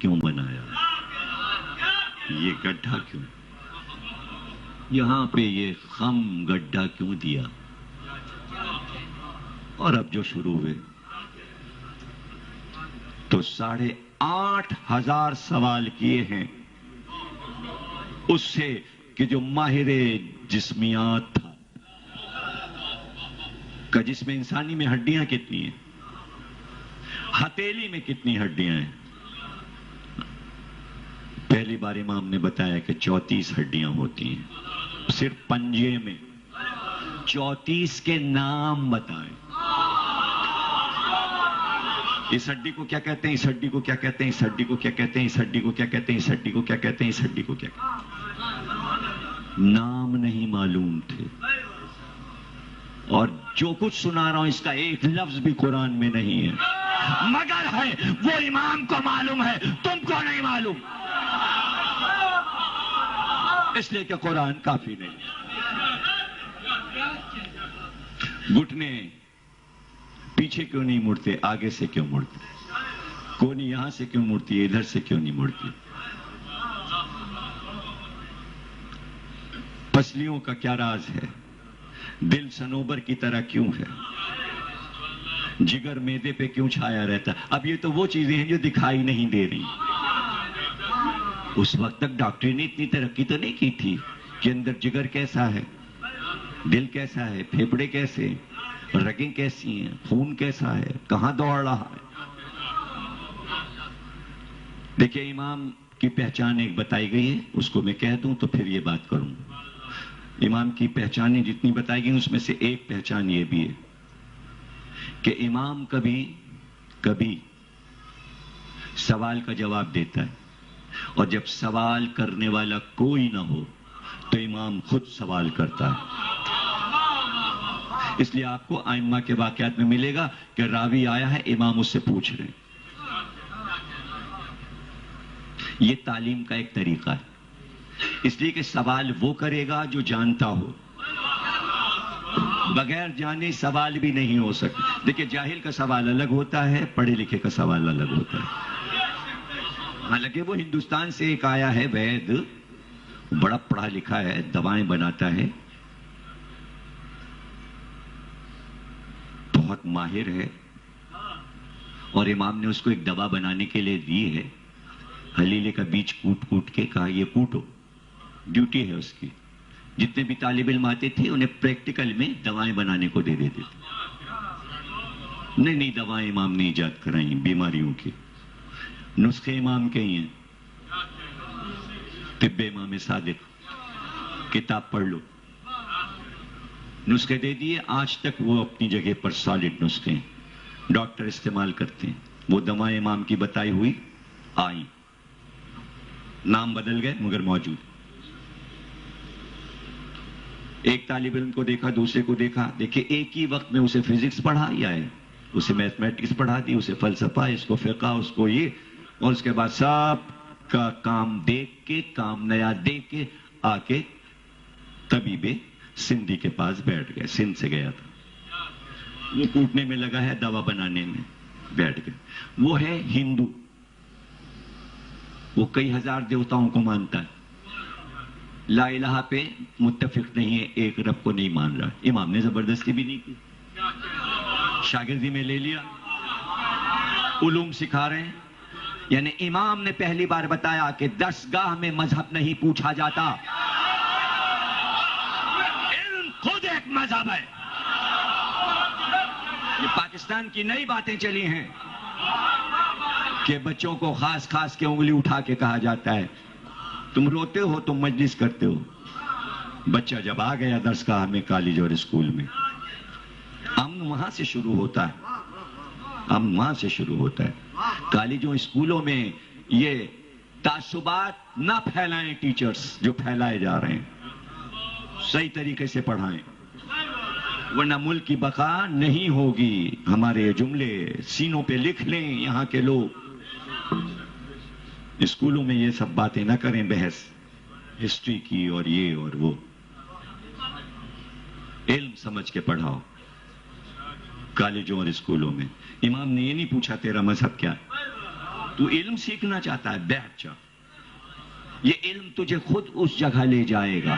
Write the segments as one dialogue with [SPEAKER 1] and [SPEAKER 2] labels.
[SPEAKER 1] کیوں بنایا, یہ گڈھا کیوں, یہاں پہ یہ خم گڈھا کیوں دیا. اور اب جو شروع ہوئے تو 8,500 سوال کیے ہیں اس سے کہ جو ماہر جسمیات تھا کہ جس میں انسانی میں ہڈیاں کتنی ہیں, ہتھیلی میں کتنی ہڈیاں ہیں. پہلی بار امام نے بتایا کہ 34 ہڈیاں ہوتی ہیں, صرف پنجے میں 34 کے نام بتائیں. اس ہڈی کو کیا کہتے ہیں, اس ہڈی کو کیا کہتے ہیں, اس ہڈی کو کیا کہتے ہیں, اس ہڈی کو کیا کہتے ہیں, اس ہڈی کو کیا کہتے ہیں, اس ہڈی کو کیا کہتے ہیں. نام نہیں معلوم تھے. اور جو کچھ سنا رہا ہوں اس کا ایک لفظ بھی قرآن میں نہیں ہے, مگر ہے وہ امام کو معلوم ہے, تم کو نہیں معلوم, اس لیے کہ قرآن کافی نہیں. گھٹنے پیچھے کیوں نہیں مڑتے, آگے سے کیوں مڑتے, کونی یہاں سے کیوں مڑتی ہے, ادھر سے کیوں نہیں مڑتی. پسلیوں کا کیا راز ہے, دل صنوبر کی طرح کیوں ہے, جگر میدے پہ کیوں چھایا رہتا. اب یہ تو وہ چیزیں ہیں جو دکھائی نہیں دے رہی. اس وقت تک ڈاکٹری نے اتنی ترقی تو نہیں کی تھی کہ اندر جگر کیسا ہے, دل کیسا ہے, پھیپڑے کیسے, رگیں کیسی ہیں, خون کیسا ہے, کہاں دوڑ رہا ہے. دیکھیں امام کی پہچان ایک بتائی گئی ہے, اس کو میں کہہ دوں تو پھر یہ بات کروں. امام کی پہچانیں جتنی بتائی گئی اس میں سے ایک پہچان یہ بھی ہے کہ امام کبھی سوال کا جواب دیتا ہے, اور جب سوال کرنے والا کوئی نہ ہو تو امام خود سوال کرتا ہے. اس لیے آپ کو ائمہ کے واقعات میں ملے گا کہ راوی آیا ہے, امام اس سے پوچھ رہے ہیں. یہ تعلیم کا ایک طریقہ ہے, اس لیے کہ سوال وہ کرے گا جو جانتا ہو, بغیر جانے سوال بھی نہیں ہو سکتا. دیکھیں جاہل کا سوال الگ ہوتا ہے, پڑھے لکھے کا سوال الگ ہوتا ہے. حالانکہ وہ ہندوستان سے ایک آیا ہے وید, بڑا پڑھا لکھا ہے, دوائیں بناتا ہے, بہت ماہر ہے, اور امام نے اس کو ایک دوا بنانے کے لیے دی ہے. حلیلے کا بیج کوٹ کے کہا یہ کوٹو, ڈیوٹی ہے اس کی. جتنے بھی طالب علم آتے تھے انہیں پریکٹیکل میں دوائیں بنانے کو دے دیتے تھے. نہیں دوائیں امام نے ایجاد کرائیں بیماریوں کی, نسخے امام کے ہی ہیں. طب امام صادق, کتاب پڑھ لو, نسخے دے دیے, آج تک وہ اپنی جگہ پر سالڈ نسخے ہیں, ڈاکٹر استعمال کرتے ہیں. وہ دوائیں امام کی بتائی ہوئی آئیں, نام بدل گئے مگر موجود. ایک طالب علم کو دیکھا, دوسرے کو دیکھا, دیکھیں ایک ہی وقت میں اسے فزکس پڑھا یا ہے, اسے میتھمیٹکس پڑھا دی, اسے فلسفہ, اس کو فقہ, اس کو یہ, اور اس کے بعد سب کا کام دیکھ کے, کام نیا دیکھ کے آ کے طبیب سندھی کے پاس بیٹھ گئے. سندھ سے گیا تھا, وہ کوٹنے میں لگا ہے, دوا بنانے میں بیٹھ گئے. وہ ہے ہندو, وہ کئی ہزار دیوتاؤں کو مانتا ہے, لا الہ پہ متفق نہیں ہے, ایک رب کو نہیں مان رہا. امام نے زبردستی بھی نہیں کی, شاگردی میں لے لیا, علوم سکھا رہے ہیں. یعنی امام نے پہلی بار بتایا کہ درسگاہ میں مذہب نہیں پوچھا جاتا, علم خود ایک مذہب ہے. یہ پاکستان کی نئی باتیں چلی ہیں کہ بچوں کو خاص کے انگلی اٹھا کے کہا جاتا ہے تم روتے ہو, تم مجلس کرتے ہو. بچہ جب آ گیا درسگاہ میں, کالج اور اسکول میں, امن وہاں سے شروع ہوتا ہے, امن وہاں سے شروع ہوتا ہے. کالجوں اسکولوں میں یہ تعصبات نہ پھیلائیں ٹیچرز, جو پھیلائے جا رہے ہیں, صحیح طریقے سے پڑھائیں, ورنہ ملک کی بقا نہیں ہوگی. ہمارے جملے سینوں پہ لکھ لیں یہاں کے لوگ. اسکولوں میں یہ سب باتیں نہ کریں, بحث ہسٹری کی اور یہ اور وہ. علم سمجھ کے پڑھاؤ کالجوں اور اسکولوں میں. امام نے یہ نہیں پوچھا تیرا مذہب کیا ہے, تو علم سیکھنا چاہتا ہے، بیٹھ جا، یہ علم تجھے خود اس جگہ لے جائے گا۔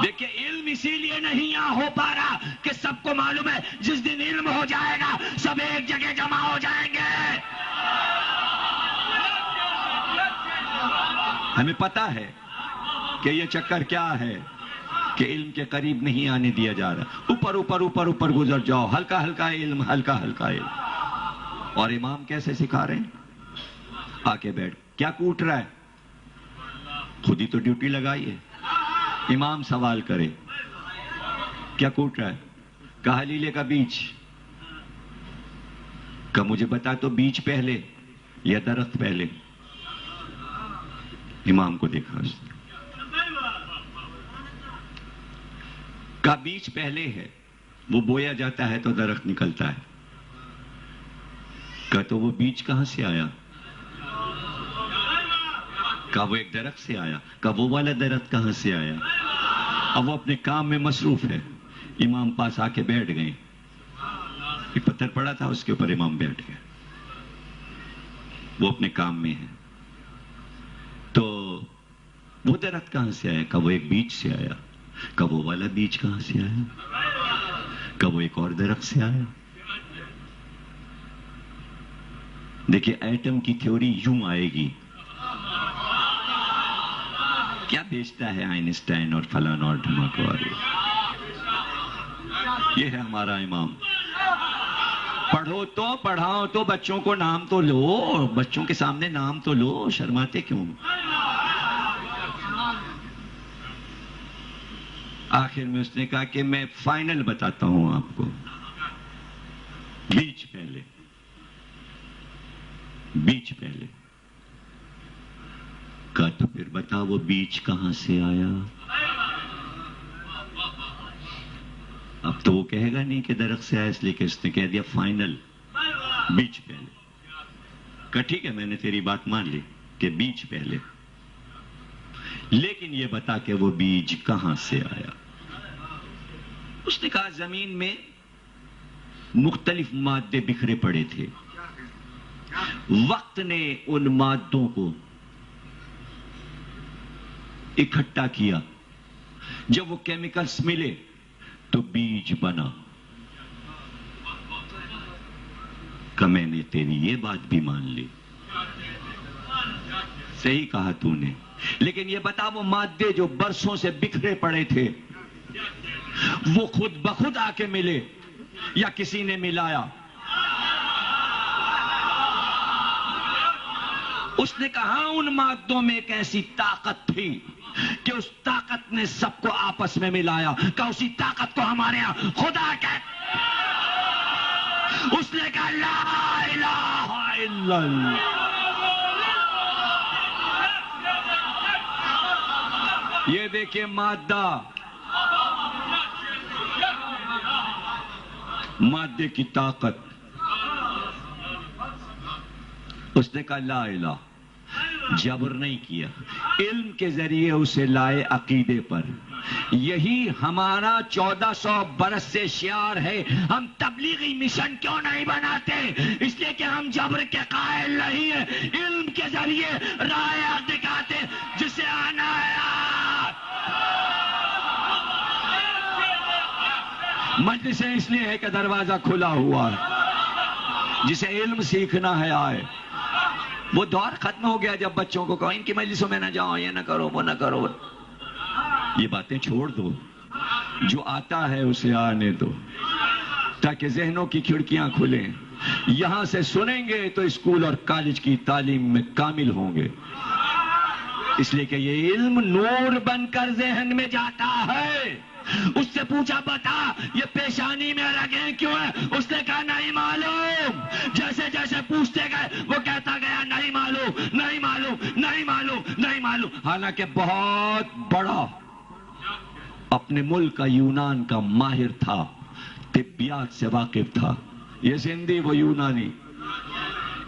[SPEAKER 1] دیکھیں علم اسی لیے نہیں یہاں ہو پا رہا کہ سب کو معلوم ہے جس دن علم ہو جائے گا سب ایک جگہ جمع ہو جائیں گے۔ ہمیں پتا ہے کہ یہ چکر کیا ہے کہ علم کے قریب نہیں آنے دیا جا رہا، اوپر اوپر اوپر اوپر گزر جاؤ، ہلکا ہلکا علم، ہلکا ہلکا علم۔ اور امام کیسے سکھا رہے ہیں؟ آ کے بیٹھ، کیا کوٹ رہا ہے؟ خود ہی تو ڈیوٹی لگائی ہے۔ امام سوال کرے کیا کوٹ رہا ہے؟ کہا لیلے کا بیج۔ کہ مجھے بتا تو بیج پہلے یا درخت پہلے؟ امام کو دیکھا اس نے، کہا بیج پہلے ہے، وہ بویا جاتا ہے تو درخت نکلتا ہے۔ کہا تو وہ بیج کہاں سے آیا؟ کہا وہ ایک درخت سے آیا۔ کہا وہ والا درخت کہاں سے آیا؟ اب وہ اپنے کام میں مصروف ہے۔ امام پاس آ کے بیٹھ گئے، ایک پتھر پڑا تھا اس کے اوپر امام بیٹھ گئے، وہ اپنے کام میں ہے۔ تو وہ درخت کہاں سے آیا؟ کہا وہ ایک بیج سے آیا۔ کہا وہ والا بیج کہاں سے آیا؟ کہا وہ ایک اور درخت سے آیا۔ دیکھیں ایٹم کی تھیوری یوں آئے گی، کیا بیچتا ہے آئنسٹائن اور فلان اور ڈھماکواری؟ یہ ہے ہمارا امام۔ پڑھو تو پڑھاؤ تو بچوں کو نام تو لو، بچوں کے سامنے نام تو لو، شرماتے کیوں؟ آخر میں اس نے کہا کہ میں فائنل بتاتا ہوں آپ کو، بیج پہلے، بیج پہلے۔ کہا تو پھر بتا وہ بیج کہاں سے آیا؟ اب تو وہ کہے گا نہیں کہ درخت سے آیا، اس لیے کہ اس نے کہہ دیا فائنل، بیج پہلے۔ کہا ٹھیک ہے میں نے تیری بات مان لی کہ بیج پہلے، لیکن یہ بتا کہ وہ بیج کہاں سے آیا؟ اس نے کہا زمین میں مختلف مادے بکھرے پڑے تھے، وقت نے ان مادوں کو اکٹھا کیا، جب وہ کیمیکلز ملے تو بیج بنا۔ کہ میں نے تیری یہ بات بھی مان لی، صحیح کہا تو نے، لیکن یہ بتا وہ مادے جو برسوں سے بکھرے پڑے تھے وہ خود بخود آ کے ملے یا کسی نے ملایا؟ اس نے کہا ان مادوں میں ایک ایسی طاقت تھی کہ اس طاقت نے سب کو آپس میں ملایا۔ کہ اسی طاقت کو ہمارے ہاں خدا کہتے۔ اس نے کہا لا الہ الا اللہ۔ یہ دیکھیں مادہ، مادے کی طاقت۔ اس نے کہا لا الہ، جبر نہیں کیا، علم کے ذریعے اسے لائے عقیدے پر۔ یہی ہمارا 1400 برس سے شعار ہے۔ ہم تبلیغی مشن کیوں نہیں بناتے؟ اس لیے کہ ہم جبر کے قائل نہیں ہیں، علم کے ذریعے راہ دکھاتے جسے آنا ہے۔ مجلسیں اس لیے ہے کہ دروازہ کھلا ہوا ہے، جسے علم سیکھنا ہے آئے۔ وہ دور ختم ہو گیا جب بچوں کو کہو ان کی مجلسوں میں نہ جاؤ، یہ نہ کرو وہ نہ کرو۔ یہ باتیں چھوڑ دو، جو آتا ہے اسے آنے دو تاکہ ذہنوں کی کھڑکیاں کھلیں۔ یہاں سے سنیں گے تو اسکول اور کالج کی تعلیم میں کامل ہوں گے، اس لیے کہ یہ علم نور بن کر ذہن میں جاتا ہے۔ اس سے پوچھا بتا یہ پیشانی میں رگیں کیوں ہیں؟ اس نے کہا نہیں معلوم۔ جیسے جیسے پوچھتے گئے وہ کہتا گیا نہیں معلوم نہیں معلوم نہیں معلوم نہیں معلوم۔ حالانکہ بہت بڑا اپنے ملک کا یونان کا ماہر تھا، طبیات سے واقف تھا، یہ زندی وہ یونانی۔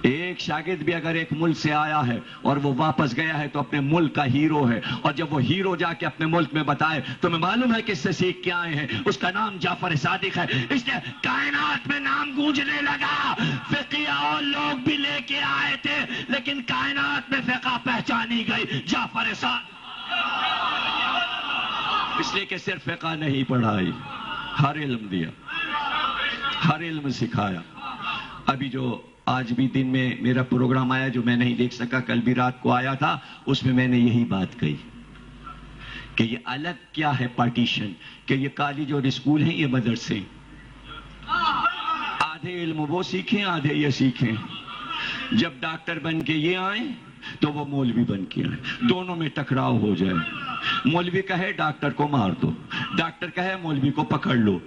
[SPEAKER 1] ایک شاگرد بھی اگر ایک ملک سے آیا ہے اور وہ واپس گیا ہے تو اپنے ملک کا ہیرو ہے، اور جب وہ ہیرو جا کے اپنے ملک میں بتائے تو میں معلوم ہے کہ اس سے سیکھ کے آئے ہیں، اس کا نام جعفر صادق ہے، اس لیے کائنات میں نام گونجنے لگا۔ فقہ اور لوگ بھی لے کے آئے تھے لیکن کائنات میں فقہ پہچانی گئی جعفر صادق، اس لیے کہ صرف فقہ نہیں پڑھائی، ہر علم دیا، ہر علم سکھایا۔ ابھی جو آج بھی دن میں میرا پروگرام آیا جو میں نہیں دیکھ سکا، کل بھی رات کو آیا تھا، اس میں نے یہی بات کہی کہ یہ الگ کیا ہے پارٹیشن، کہ یہ کالج اور اسکول ہیں، یہ مدرسے، آدھے علم وہ سیکھیں آدھے یہ سیکھیں۔ جب ڈاکٹر بن کے یہ آئیں تو وہ مولوی بن کے آئیں، دونوں میں ٹکراؤ ہو جائے، مولوی کہے ڈاکٹر کو مار دو، ڈاکٹر کہے مولوی کو پکڑ لو،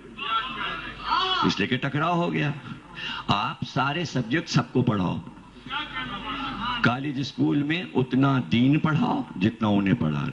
[SPEAKER 1] اس لیے کہ ٹکراؤ ہو گیا۔ آپ سارے سبجیکٹ سب کو پڑھاؤ، کالج اسکول میں اتنا دین پڑھاؤ جتنا انہیں پڑھا۔